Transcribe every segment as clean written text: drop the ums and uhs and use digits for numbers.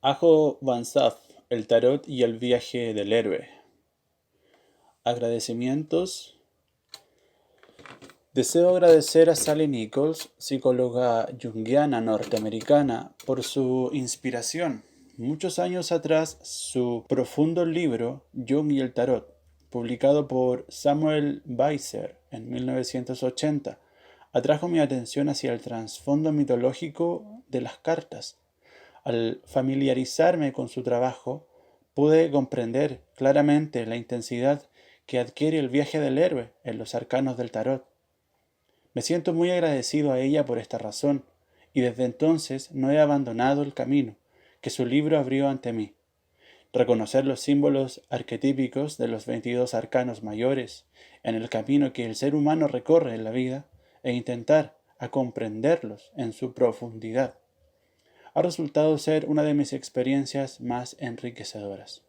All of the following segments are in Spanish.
Ajo Van Saf, el tarot y el viaje del héroe. Agradecimientos. Deseo agradecer a Sally Nichols, psicóloga junguiana norteamericana, por su inspiración. Muchos años atrás, su profundo libro Jung y el tarot, publicado por Samuel Weiser en 1980, atrajo mi atención hacia el trasfondo mitológico de las cartas. Al familiarizarme con su trabajo, pude comprender claramente la intensidad que adquiere el viaje del héroe en los arcanos del tarot. Me siento muy agradecido a ella por esta razón, y desde entonces no he abandonado el camino que su libro abrió ante mí. Reconocer los símbolos arquetípicos de los 22 arcanos mayores en el camino que el ser humano recorre en la vida e intentar a comprenderlos en su profundidad ha resultado ser una de mis experiencias más enriquecedoras.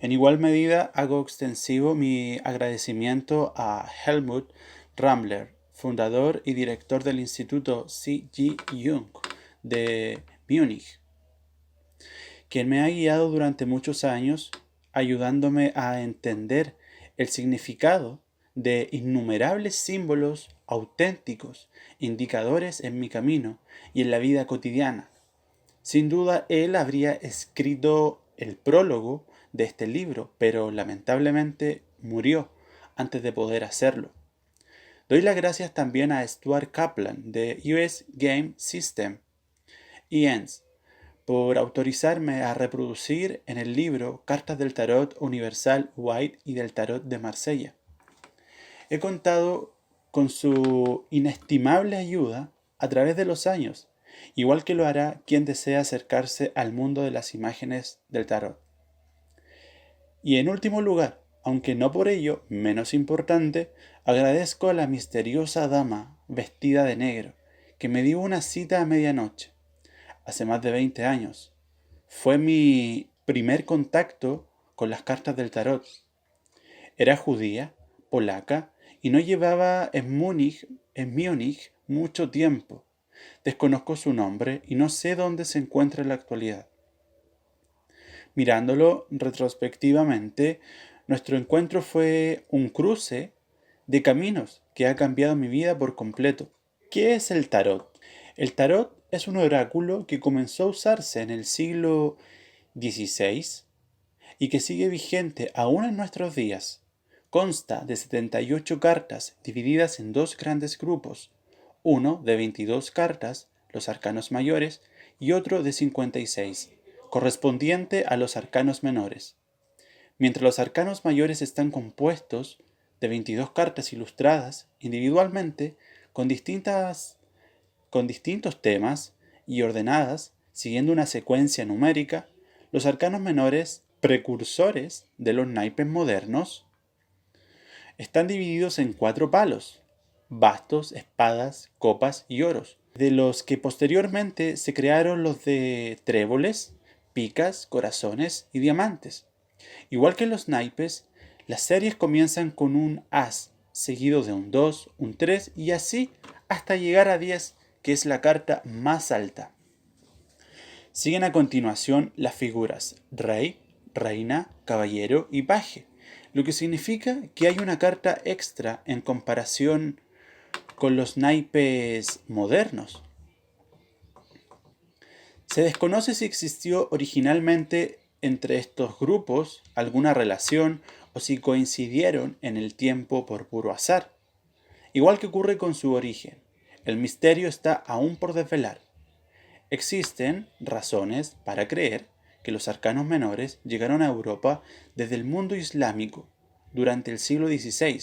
En igual medida hago extensivo mi agradecimiento a Helmut Ramler, fundador y director del Instituto C.G. Jung de Múnich, quien me ha guiado durante muchos años ayudándome a entender el significado de innumerables símbolos auténticos, indicadores en mi camino y en la vida cotidiana. Sin duda, él habría escrito el prólogo de este libro, pero lamentablemente murió antes de poder hacerlo. Doy las gracias también a Stuart Kaplan de US Game System, ENS, por autorizarme a reproducir en el libro cartas del tarot universal White y del tarot de Marsella. He contado con su inestimable ayuda a través de los años, igual que lo hará quien desea acercarse al mundo de las imágenes del tarot. Y en último lugar, aunque no por ello menos importante, agradezco a la misteriosa dama vestida de negro, que me dio una cita a medianoche, hace más de 20 años. Fue mi primer contacto con las cartas del tarot. Era judía, polaca, y no llevaba en Múnich mucho tiempo. Desconozco su nombre y no sé dónde se encuentra en la actualidad. Mirándolo retrospectivamente, nuestro encuentro fue un cruce de caminos que ha cambiado mi vida por completo. ¿Qué es el tarot? El tarot es un oráculo que comenzó a usarse en el siglo XVI y que sigue vigente aún en nuestros días. Consta de 78 cartas divididas en dos grandes grupos, uno de 22 cartas, los arcanos mayores, y otro de 56, correspondiente a los arcanos menores. Mientras los arcanos mayores están compuestos de 22 cartas ilustradas individualmente con distintos temas y ordenadas siguiendo una secuencia numérica, los arcanos menores, precursores de los naipes modernos, están divididos en 4 palos: bastos, espadas, copas y oros, de los que posteriormente se crearon los de tréboles, picas, corazones y diamantes. Igual que en los naipes, las series comienzan con un as, seguido de un 2, un 3 y así hasta llegar a 10, que es la carta más alta. Siguen a continuación las figuras rey, reina, caballero y paje, lo que significa que hay una carta extra en comparación con los naipes modernos. Se desconoce si existió originalmente entre estos grupos alguna relación o si coincidieron en el tiempo por puro azar. Igual que ocurre con su origen, el misterio está aún por desvelar. Existen razones para creer que los arcanos menores llegaron a Europa desde el mundo islámico durante el siglo XVI,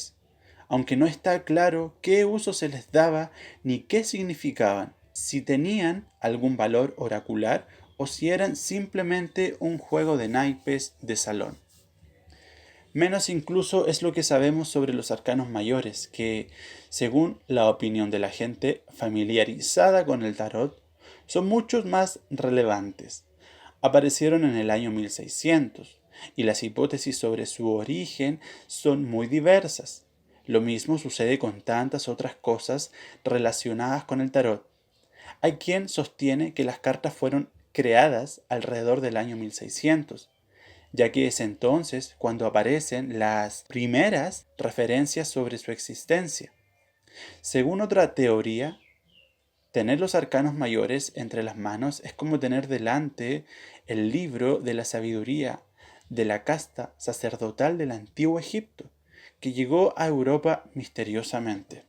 aunque no está claro qué uso se les daba ni qué significaban, si tenían algún valor oracular o si eran simplemente un juego de naipes de salón. Menos incluso es lo que sabemos sobre los arcanos mayores, que, según la opinión de la gente familiarizada con el tarot, son muchos más relevantes. Aparecieron en el año 1600 y las hipótesis sobre su origen son muy diversas. Lo mismo sucede con tantas otras cosas relacionadas con el tarot. Hay quien sostiene que las cartas fueron creadas alrededor del año 1600, ya que es entonces cuando aparecen las primeras referencias sobre su existencia. Según otra teoría, tener los arcanos mayores entre las manos es como tener delante el libro de la sabiduría de la casta sacerdotal del antiguo Egipto, que llegó a Europa misteriosamente.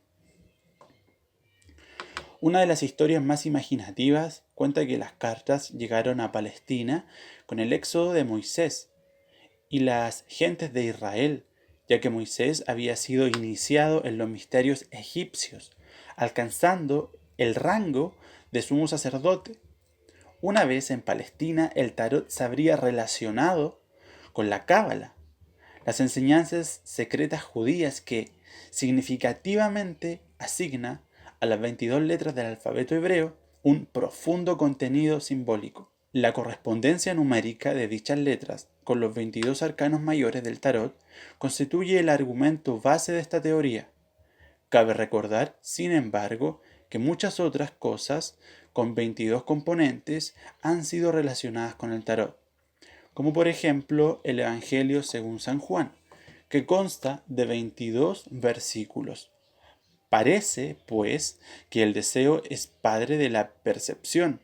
Una de las historias más imaginativas cuenta que las cartas llegaron a Palestina con el éxodo de Moisés y las gentes de Israel, ya que Moisés había sido iniciado en los misterios egipcios, alcanzando el rango de sumo sacerdote. Una vez en Palestina, el tarot se habría relacionado con la cábala, las enseñanzas secretas judías que significativamente asigna a las 22 letras del alfabeto hebreo un profundo contenido simbólico. La correspondencia numérica de dichas letras con los 22 arcanos mayores del tarot constituye el argumento base de esta teoría. Cabe recordar, sin embargo, que muchas otras cosas con 22 componentes han sido relacionadas con el tarot, como por ejemplo el Evangelio según San Juan, que consta de 22 versículos. Parece, pues, que el deseo es padre de la percepción.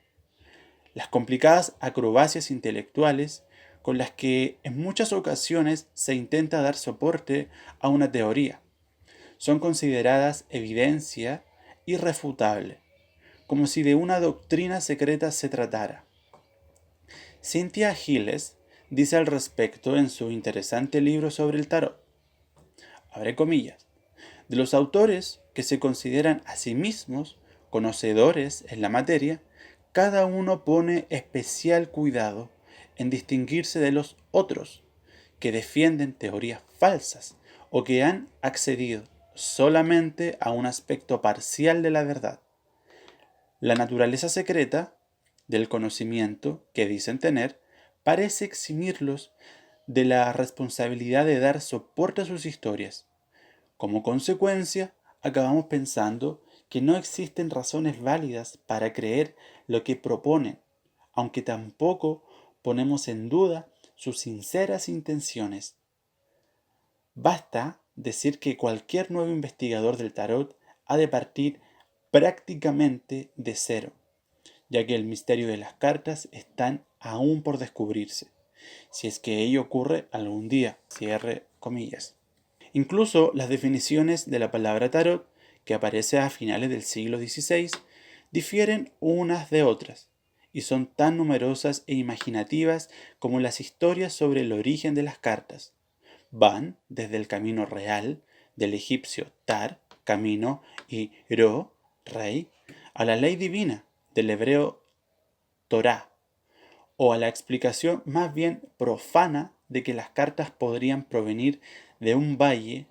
Las complicadas acrobacias intelectuales con las que en muchas ocasiones se intenta dar soporte a una teoría son consideradas evidencia irrefutable, como si de una doctrina secreta se tratara. Cynthia Giles dice al respecto en su interesante libro sobre el tarot, abre comillas, de los autores que se consideran a sí mismos conocedores en la materia, cada uno pone especial cuidado en distinguirse de los otros, que defienden teorías falsas o que han accedido solamente a un aspecto parcial de la verdad. La naturaleza secreta del conocimiento que dicen tener parece eximirlos de la responsabilidad de dar soporte a sus historias. Como consecuencia, acabamos pensando que no existen razones válidas para creer lo que proponen, aunque tampoco ponemos en duda sus sinceras intenciones. Basta decir que cualquier nuevo investigador del tarot ha de partir prácticamente de cero, ya que el misterio de las cartas están aún por descubrirse, si es que ello ocurre algún día, cierre comillas. Incluso las definiciones de la palabra tarot, que aparece a finales del siglo XVI, difieren unas de otras, y son tan numerosas e imaginativas como las historias sobre el origen de las cartas. Van desde el camino real del egipcio Tar, camino, y Ro, rey, a la ley divina del hebreo Torá, o a la explicación más bien profana de que las cartas podrían provenir de un valle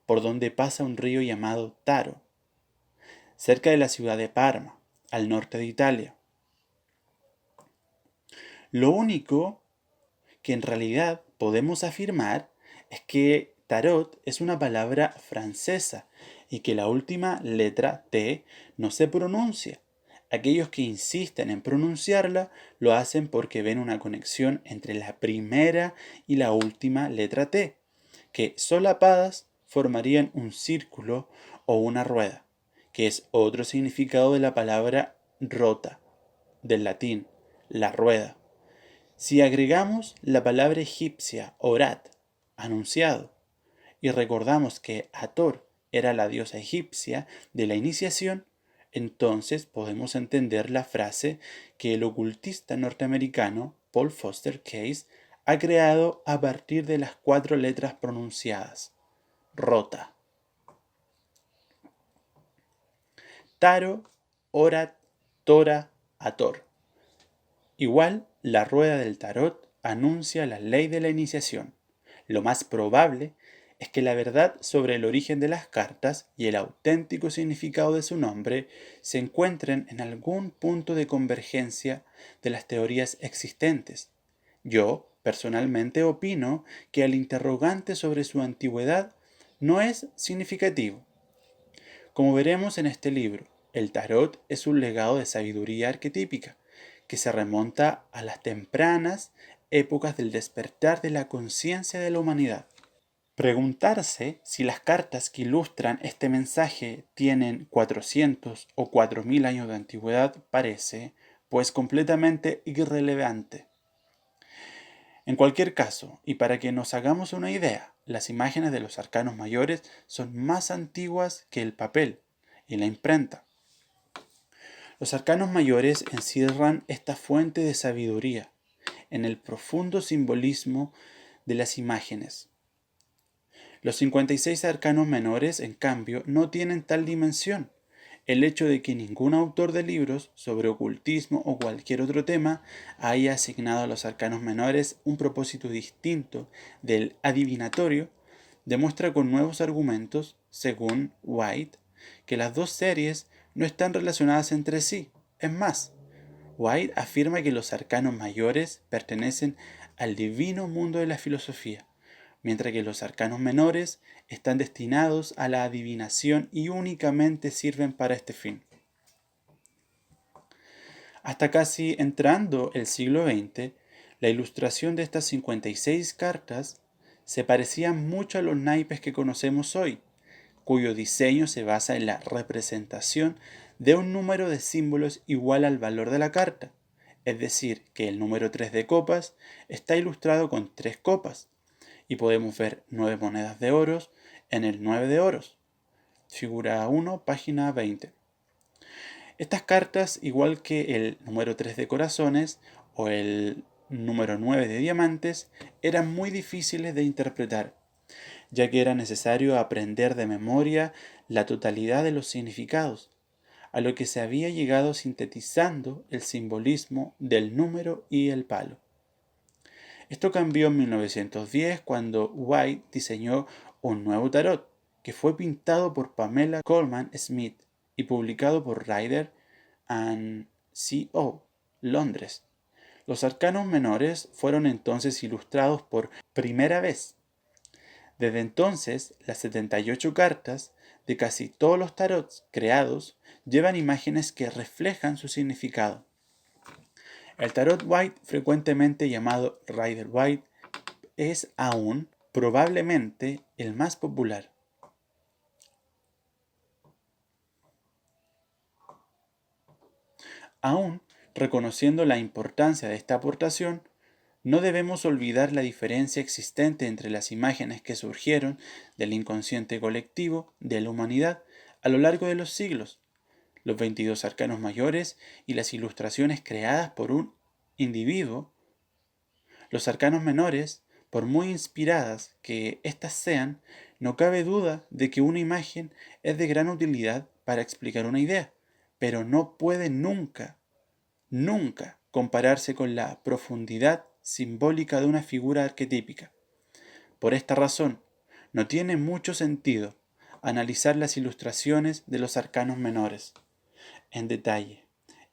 por donde pasa un río llamado Taro, cerca de la ciudad de Parma, al norte de Italia. Lo único que en realidad podemos afirmar es que tarot es una palabra francesa y que la última letra T no se pronuncia. Aquellos que insisten en pronunciarla lo hacen porque ven una conexión entre la primera y la última letra T, que solapadas formarían un círculo o una rueda, que es otro significado de la palabra rota, del latín, la rueda. Si agregamos la palabra egipcia orat, anunciado, y recordamos que Hathor era la diosa egipcia de la iniciación, entonces podemos entender la frase que el ocultista norteamericano Paul Foster Case ha creado a partir de las 4 letras pronunciadas. Rota. Taro, Orat, Tora, Hathor. Igual, la rueda del tarot anuncia la ley de la iniciación. Lo más probable es que la verdad sobre el origen de las cartas y el auténtico significado de su nombre se encuentren en algún punto de convergencia de las teorías existentes. Yo, personalmente, opino que el interrogante sobre su antigüedad no es significativo. Como veremos en este libro, el tarot es un legado de sabiduría arquetípica que se remonta a las tempranas épocas del despertar de la conciencia de la humanidad. Preguntarse si las cartas que ilustran este mensaje tienen 400 o 4000 años de antigüedad parece, pues, completamente irrelevante. En cualquier caso, y para que nos hagamos una idea, las imágenes de los arcanos mayores son más antiguas que el papel y la imprenta. Los arcanos mayores encierran esta fuente de sabiduría en el profundo simbolismo de las imágenes. Los 56 arcanos menores, en cambio, no tienen tal dimensión. El hecho de que ningún autor de libros sobre ocultismo o cualquier otro tema haya asignado a los arcanos menores un propósito distinto del adivinatorio demuestra con nuevos argumentos, según White, que las dos series no están relacionadas entre sí. Es más, White afirma que los arcanos mayores pertenecen al divino mundo de la filosofía, mientras que los arcanos menores están destinados a la adivinación y únicamente sirven para este fin. Hasta casi entrando el siglo XX, la ilustración de estas 56 cartas se parecía mucho a los naipes que conocemos hoy, cuyo diseño se basa en la representación de un número de símbolos igual al valor de la carta, es decir, que el número 3 de copas está ilustrado con 3 copas, y podemos ver 9 monedas de oros en el 9 de oros. Figura 1, página 20. Estas cartas, igual que el número 3 de corazones o el número 9 de diamantes, eran muy difíciles de interpretar, ya que era necesario aprender de memoria la totalidad de los significados, a lo que se había llegado sintetizando el simbolismo del número y el palo. Esto cambió en 1910 cuando White diseñó un nuevo tarot, que fue pintado por Pamela Colman Smith y publicado por Rider and Co., Londres. Los arcanos menores fueron entonces ilustrados por primera vez. Desde entonces, las 78 cartas de casi todos los tarots creados llevan imágenes que reflejan su significado. El tarot White, frecuentemente llamado Rider White, es aún probablemente el más popular. Aún reconociendo la importancia de esta aportación, no debemos olvidar la diferencia existente entre las imágenes que surgieron del inconsciente colectivo de la humanidad a lo largo de los siglos, los 22 arcanos mayores y las ilustraciones creadas por un individuo. Los arcanos menores, por muy inspiradas que éstas sean, no cabe duda de que una imagen es de gran utilidad para explicar una idea, pero no puede nunca, nunca compararse con la profundidad simbólica de una figura arquetípica. Por esta razón, no tiene mucho sentido analizar las ilustraciones de los arcanos menores en detalle.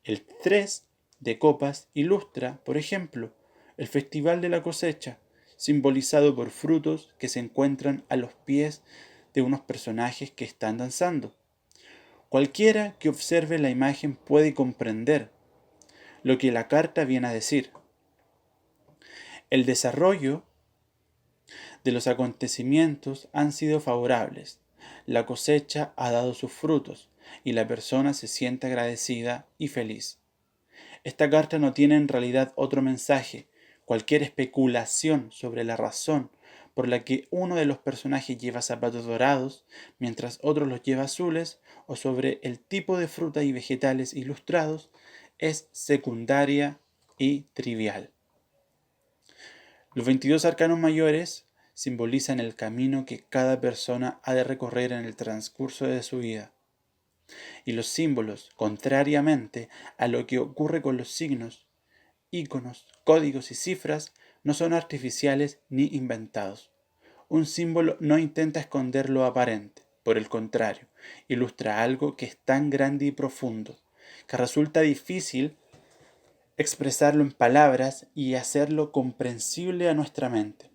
El 3 de copas ilustra, por ejemplo, el festival de la cosecha, simbolizado por frutos que se encuentran a los pies de unos personajes que están danzando. Cualquiera que observe la imagen puede comprender lo que la carta viene a decir. El desarrollo de los acontecimientos han sido favorables. La cosecha ha dado sus frutos y la persona se siente agradecida y feliz. Esta carta no tiene en realidad otro mensaje, cualquier especulación sobre la razón por la que uno de los personajes lleva zapatos dorados, mientras otro los lleva azules, o sobre el tipo de frutas y vegetales ilustrados, es secundaria y trivial. Los 22 arcanos mayores simbolizan el camino que cada persona ha de recorrer en el transcurso de su vida. Y los símbolos, contrariamente a lo que ocurre con los signos, íconos, códigos y cifras, no son artificiales ni inventados. Un símbolo no intenta esconder lo aparente, por el contrario, ilustra algo que es tan grande y profundo, que resulta difícil expresarlo en palabras y hacerlo comprensible a nuestra mente.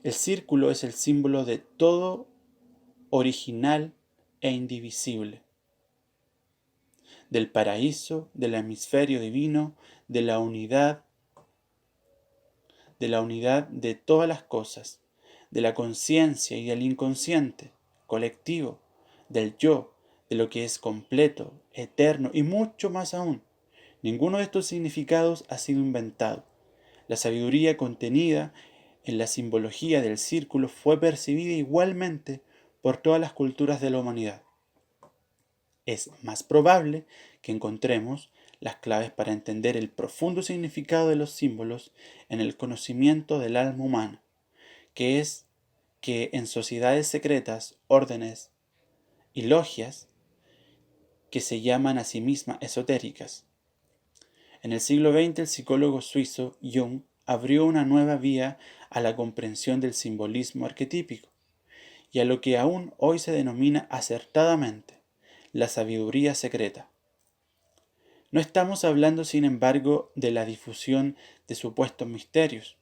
El círculo es el símbolo de todo original e indivisible. del paraíso, del hemisferio divino, de la unidad de todas las cosas, de la conciencia y del inconsciente colectivo, del yo, de lo que es completo, eterno y mucho más aún. Ninguno de estos significados ha sido inventado. La sabiduría contenida en la simbología del círculo fue percibida igualmente por todas las culturas de la humanidad. Es más probable que encontremos las claves para entender el profundo significado de los símbolos en el conocimiento del alma humana, que es que en sociedades secretas, órdenes y logias que se llaman a sí mismas esotéricas. En el siglo XX el psicólogo suizo Jung abrió una nueva vía a la comprensión del simbolismo arquetípico y a lo que aún hoy se denomina acertadamente la sabiduría secreta. No estamos hablando, sin embargo, de la difusión de supuestos misterios,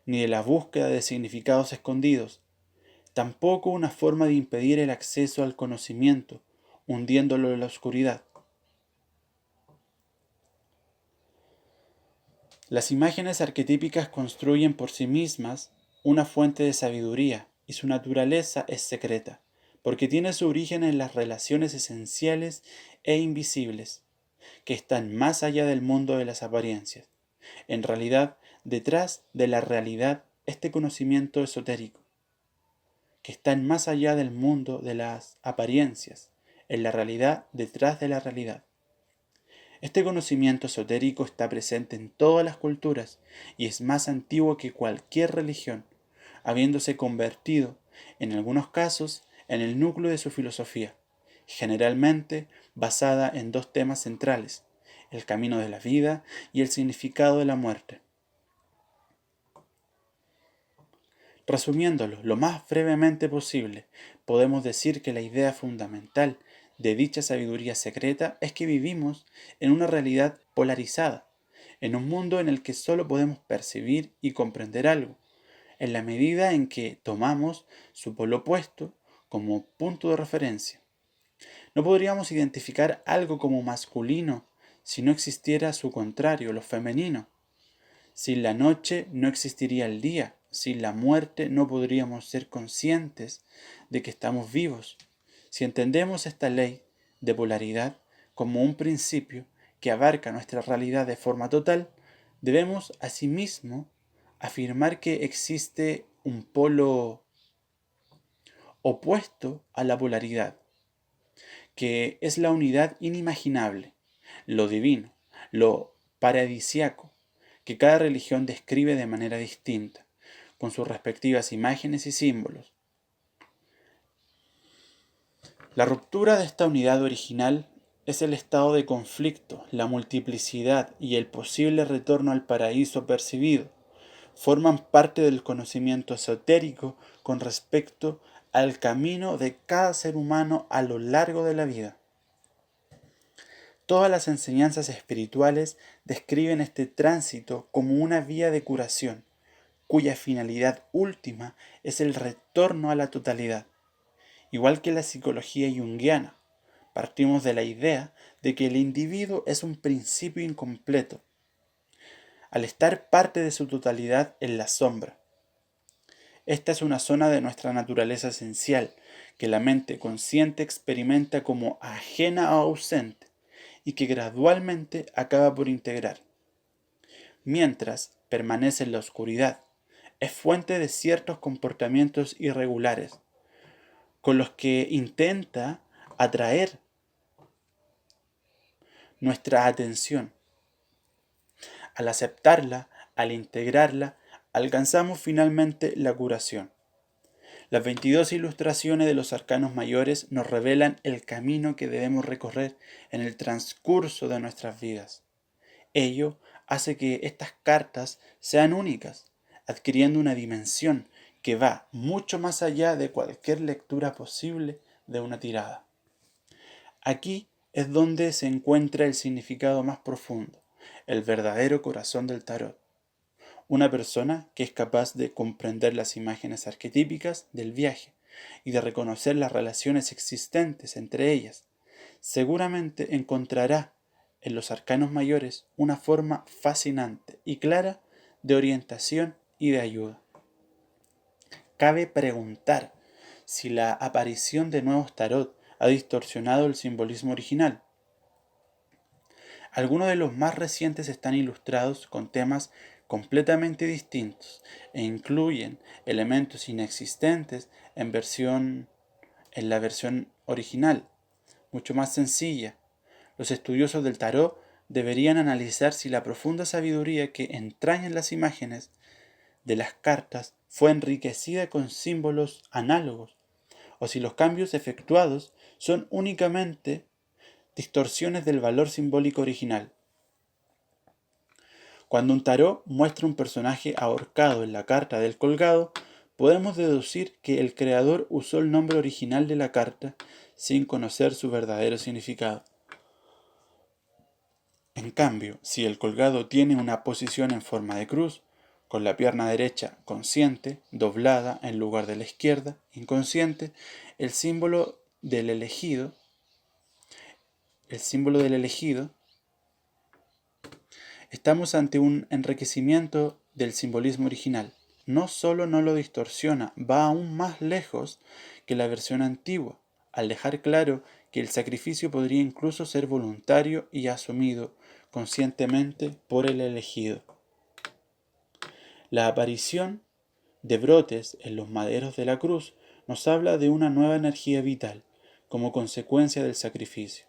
ni de la búsqueda de significados escondidos, tampoco una forma de impedir el acceso al conocimiento, hundiéndolo en la oscuridad. Las imágenes arquetípicas construyen por sí mismas una fuente de sabiduría y su naturaleza es secreta, porque tiene su origen en las relaciones esenciales e invisibles, que están más allá del mundo de las apariencias. En realidad, detrás de la realidad, este conocimiento esotérico, que están más allá del mundo de las apariencias, en la realidad detrás de la realidad. Este conocimiento esotérico está presente en todas las culturas y es más antiguo que cualquier religión, habiéndose convertido, en algunos casos, en el núcleo de su filosofía, generalmente basada en dos temas centrales, el camino de la vida y el significado de la muerte. Resumiéndolo lo más brevemente posible, podemos decir que la idea fundamental de dicha sabiduría secreta es que vivimos en una realidad polarizada, en un mundo en el que solo podemos percibir y comprender algo, en la medida en que tomamos su polo opuesto como punto de referencia. No podríamos identificar algo como masculino si no existiera su contrario, lo femenino. Sin la noche no existiría el día, sin la muerte no podríamos ser conscientes de que estamos vivos. Si entendemos esta ley de polaridad como un principio que abarca nuestra realidad de forma total, debemos asimismo afirmar que existe un polo opuesto a la polaridad, que es la unidad inimaginable, lo divino, lo paradisiaco, que cada religión describe de manera distinta, con sus respectivas imágenes y símbolos. La ruptura de esta unidad original es el estado de conflicto, la multiplicidad y el posible retorno al paraíso percibido. Forman parte del conocimiento esotérico con respecto al camino de cada ser humano a lo largo de la vida. Todas las enseñanzas espirituales describen este tránsito como una vía de curación, cuya finalidad última es el retorno a la totalidad. Igual que la psicología junguiana, partimos de la idea de que el individuo es un principio incompleto, al estar parte de su totalidad en la sombra. Esta es una zona de nuestra naturaleza esencial, que la mente consciente experimenta como ajena o ausente, y que gradualmente acaba por integrar. Mientras permanece en la oscuridad, es fuente de ciertos comportamientos irregulares, con los que intenta atraer nuestra atención. Al aceptarla, al integrarla, alcanzamos finalmente la curación. Las 22 ilustraciones de los arcanos mayores nos revelan el camino que debemos recorrer en el transcurso de nuestras vidas. Ello hace que estas cartas sean únicas, adquiriendo una dimensión que va mucho más allá de cualquier lectura posible de una tirada. Aquí es donde se encuentra el significado más profundo, el verdadero corazón del tarot. Una persona que es capaz de comprender las imágenes arquetípicas del viaje y de reconocer las relaciones existentes entre ellas, seguramente encontrará en los arcanos mayores una forma fascinante y clara de orientación y de ayuda. Cabe preguntar si la aparición de nuevos tarot ha distorsionado el simbolismo original. Algunos de los más recientes están ilustrados con temas completamente distintos e incluyen elementos inexistentes en la versión original, mucho más sencilla. Los estudiosos del tarot deberían analizar si la profunda sabiduría que entrañan las imágenes de las cartas fue enriquecida con símbolos análogos, o si los cambios efectuados son únicamente distorsiones del valor simbólico original. Cuando un tarot muestra un personaje ahorcado en la carta del colgado, podemos deducir que el creador usó el nombre original de la carta sin conocer su verdadero significado. En cambio, si el colgado tiene una posición en forma de cruz, con la pierna derecha consciente, doblada en lugar de la izquierda, inconsciente, el símbolo del elegido, estamos ante un enriquecimiento del simbolismo original. No solo no lo distorsiona, va aún más lejos que la versión antigua, al dejar claro que el sacrificio podría incluso ser voluntario y asumido conscientemente por el elegido. La aparición de brotes en los maderos de la cruz nos habla de una nueva energía vital como consecuencia del sacrificio.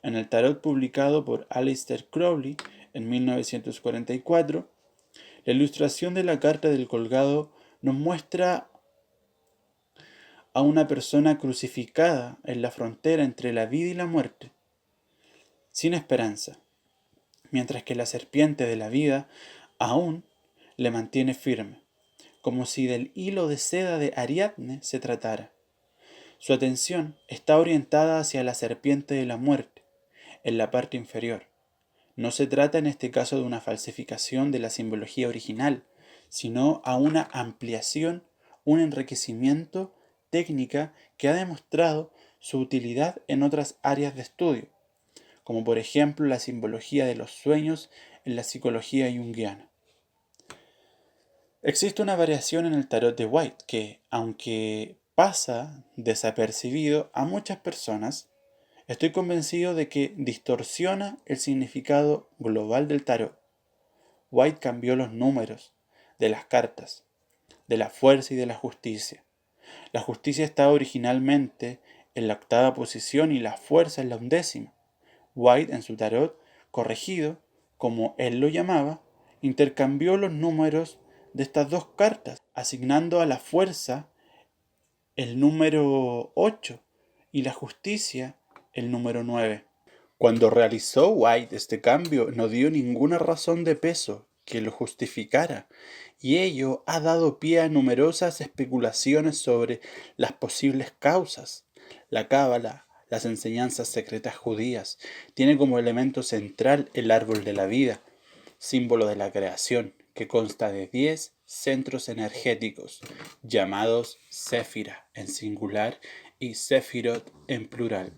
En el tarot publicado por Aleister Crowley en 1944, la ilustración de la carta del colgado nos muestra a una persona crucificada en la frontera entre la vida y la muerte, sin esperanza, mientras que la serpiente de la vida aún le mantiene firme, como si del hilo de seda de Ariadne se tratara. Su atención está orientada hacia la serpiente de la muerte, en la parte inferior. No se trata en este caso de una falsificación de la simbología original, sino a una ampliación, un enriquecimiento técnica que ha demostrado su utilidad en otras áreas de estudio, como por ejemplo la simbología de los sueños en la psicología junguiana. Existe una variación en el tarot de White que, aunque pasa desapercibido a muchas personas, estoy convencido de que distorsiona el significado global del tarot. White cambió los números de las cartas, de la fuerza y de la justicia. La justicia estaba originalmente en la octava posición y la fuerza en la 11ª. White, en su tarot corregido, como él lo llamaba, intercambió los números de estas dos cartas, asignando a la fuerza el número 8 y la justicia el número 9. Cuando realizó White este cambio, no dio ninguna razón de peso que lo justificara, y ello ha dado pie a numerosas especulaciones sobre las posibles causas. La cábala, las enseñanzas secretas judías, tiene como elemento central el árbol de la vida, símbolo de la creación, que consta de 10 centros energéticos, llamados Séfira en singular y Sefirot en plural,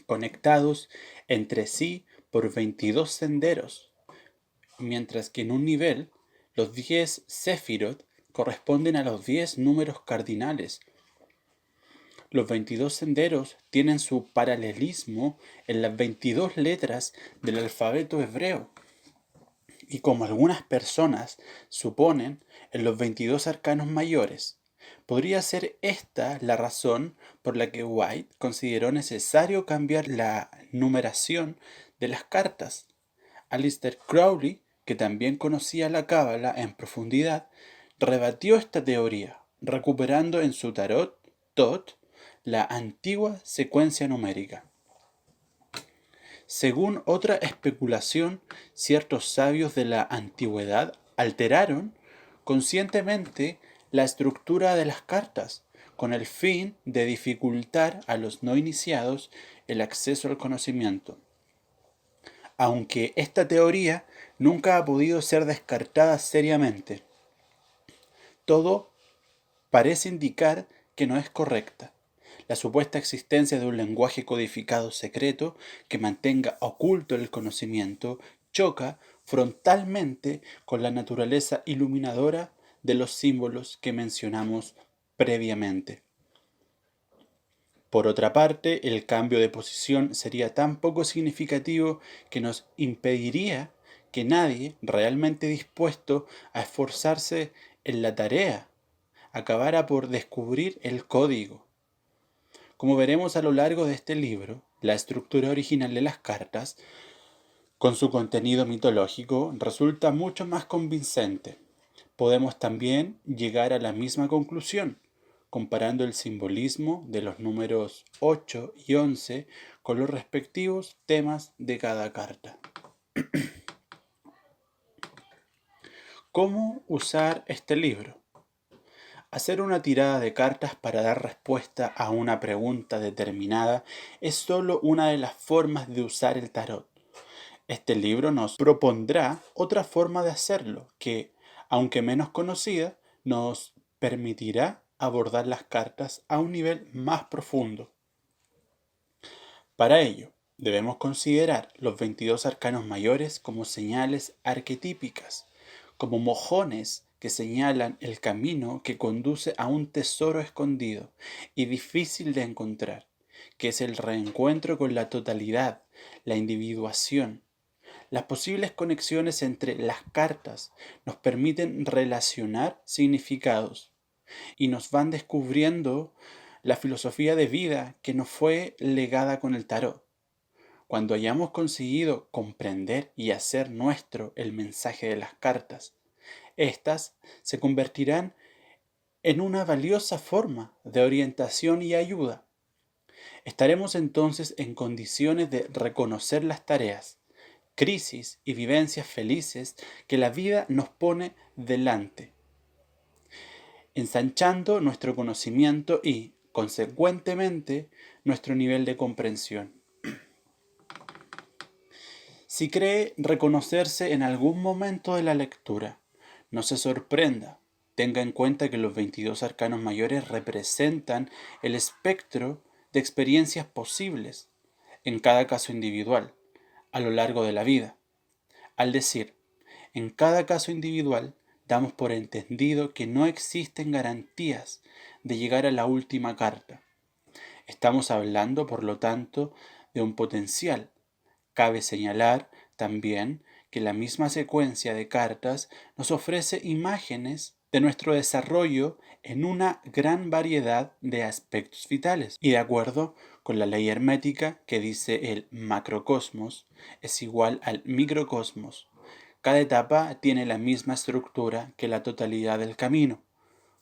conectados entre sí por 22 senderos, mientras que en un nivel los 10 Sefirot corresponden a los 10 números cardinales. Los 22 senderos tienen su paralelismo en las 22 letras del alfabeto hebreo, y como algunas personas suponen, en los 22 arcanos mayores. Podría ser esta la razón por la que White consideró necesario cambiar la numeración de las cartas. Aleister Crowley, que también conocía la cábala en profundidad, rebatió esta teoría, recuperando en su tarot Tot la antigua secuencia numérica. Según otra especulación, ciertos sabios de la antigüedad alteraron conscientemente la estructura de las cartas, con el fin de dificultar a los no iniciados el acceso al conocimiento. Aunque esta teoría nunca ha podido ser descartada seriamente, todo parece indicar que no es correcta. La supuesta existencia de un lenguaje codificado secreto que mantenga oculto el conocimiento choca frontalmente con la naturaleza iluminadora de los símbolos que mencionamos previamente. Por otra parte, el cambio de posición sería tan poco significativo que nos impediría que nadie realmente dispuesto a esforzarse en la tarea acabara por descubrir el código. Como veremos a lo largo de este libro, la estructura original de las cartas, con su contenido mitológico, resulta mucho más convincente. Podemos también llegar a la misma conclusión, comparando el simbolismo de los números 8 y 11 con los respectivos temas de cada carta. ¿Cómo usar este libro? Hacer una tirada de cartas para dar respuesta a una pregunta determinada es solo una de las formas de usar el tarot. Este libro nos propondrá otra forma de hacerlo que, aunque menos conocida, nos permitirá abordar las cartas a un nivel más profundo. Para ello, debemos considerar los 22 arcanos mayores como señales arquetípicas, como mojones que señalan el camino que conduce a un tesoro escondido y difícil de encontrar, que es el reencuentro con la totalidad, la individuación. Las posibles conexiones entre las cartas nos permiten relacionar significados y nos van descubriendo la filosofía de vida que nos fue legada con el tarot. Cuando hayamos conseguido comprender y hacer nuestro el mensaje de las cartas, éstas se convertirán en una valiosa forma de orientación y ayuda. Estaremos entonces en condiciones de reconocer las tareas, crisis y vivencias felices que la vida nos pone delante, ensanchando nuestro conocimiento y, consecuentemente, nuestro nivel de comprensión. Si cree reconocerse en algún momento de la lectura, no se sorprenda. Tenga en cuenta que los 22 arcanos mayores representan el espectro de experiencias posibles en cada caso individual a lo largo de la vida. Al decir, en cada caso individual, damos por entendido que no existen garantías de llegar a la última carta. Estamos hablando, por lo tanto, de un potencial. Cabe señalar también que la misma secuencia de cartas nos ofrece imágenes de nuestro desarrollo en una gran variedad de aspectos vitales. Y de acuerdo con la ley hermética que dice el macrocosmos es igual al microcosmos, cada etapa tiene la misma estructura que la totalidad del camino.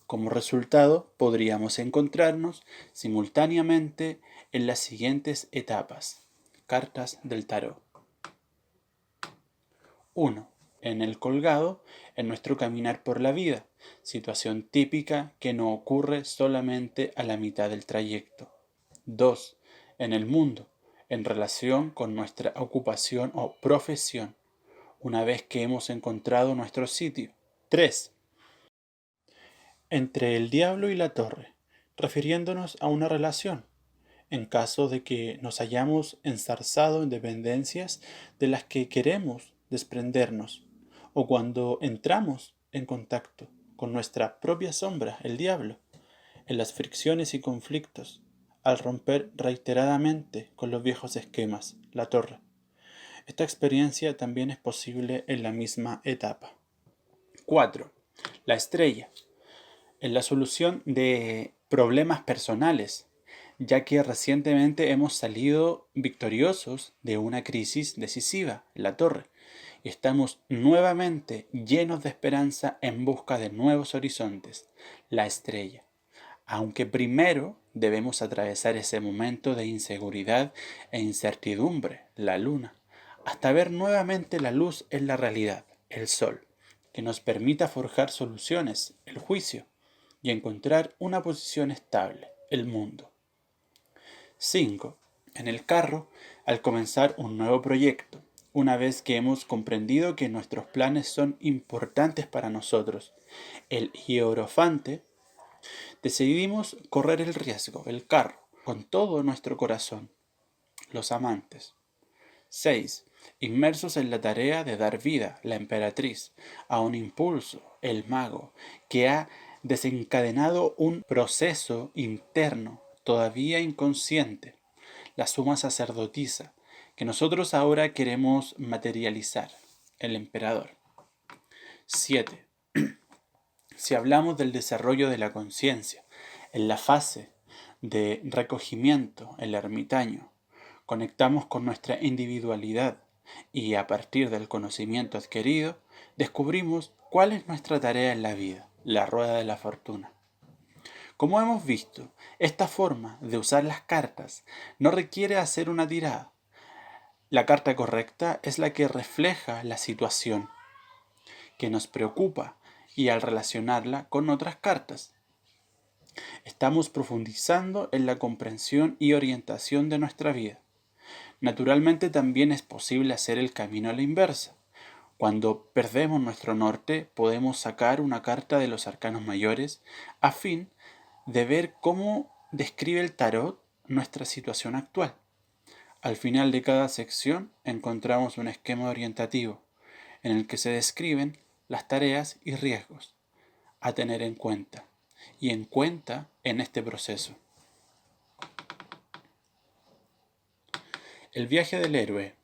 Como resultado, podríamos encontrarnos simultáneamente en las siguientes etapas. Cartas del tarot. 1. En el colgado, en nuestro caminar por la vida, situación típica que no ocurre solamente a la mitad del trayecto. 2. En el mundo, en relación con nuestra ocupación o profesión, una vez que hemos encontrado nuestro sitio. 3. Entre el diablo y la torre, refiriéndonos a una relación, en caso de que nos hayamos enzarzado en dependencias de las que queremos desprendernos, o cuando entramos en contacto con nuestra propia sombra, el diablo, en las fricciones y conflictos, al romper reiteradamente con los viejos esquemas, la torre. Esta experiencia también es posible en la misma etapa. 4. La estrella. En la solución de problemas personales, ya que recientemente hemos salido victoriosos de una crisis decisiva, la torre, y estamos nuevamente llenos de esperanza en busca de nuevos horizontes, la estrella. Aunque primero debemos atravesar ese momento de inseguridad e incertidumbre, la luna, hasta ver nuevamente la luz en la realidad, el sol, que nos permita forjar soluciones, el juicio, y encontrar una posición estable, el mundo. 5. En el carro, al comenzar un nuevo proyecto, una vez que hemos comprendido que nuestros planes son importantes para nosotros, el hierofante, decidimos correr el riesgo, el carro, con todo nuestro corazón, los amantes. 6. Inmersos en la tarea de dar vida, la emperatriz, a un impulso, el mago, que ha desencadenado un proceso interno todavía inconsciente, la suma sacerdotisa, que nosotros ahora queremos materializar, el emperador. 7. Si hablamos del desarrollo de la conciencia, en la fase de recogimiento, el ermitaño, conectamos con nuestra individualidad y a partir del conocimiento adquirido, descubrimos cuál es nuestra tarea en la vida, la rueda de la fortuna. Como hemos visto, esta forma de usar las cartas no requiere hacer una tirada. La carta correcta es la que refleja la situación que nos preocupa y al relacionarla con otras cartas, estamos profundizando en la comprensión y orientación de nuestra vida. Naturalmente también es posible hacer el camino a la inversa. Cuando perdemos nuestro norte, podemos sacar una carta de los arcanos mayores a fin de ver cómo describe el tarot nuestra situación actual. Al final de cada sección encontramos un esquema orientativo en el que se describen las tareas y riesgos a tener en cuenta en este proceso. El viaje del héroe.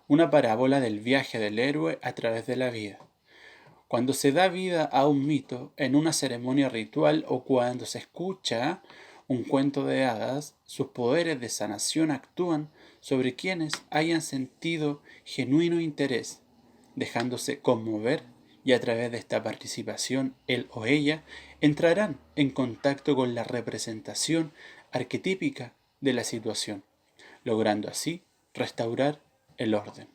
Una parábola del viaje del héroe a través de la vida. Cuando se da vida a un mito en una ceremonia ritual o cuando se escucha un cuento de hadas, sus poderes de sanación actúan sobre quienes hayan sentido genuino interés, dejándose conmover, y a través de esta participación él o ella entrarán en contacto con la representación arquetípica de la situación, logrando así restaurar el orden.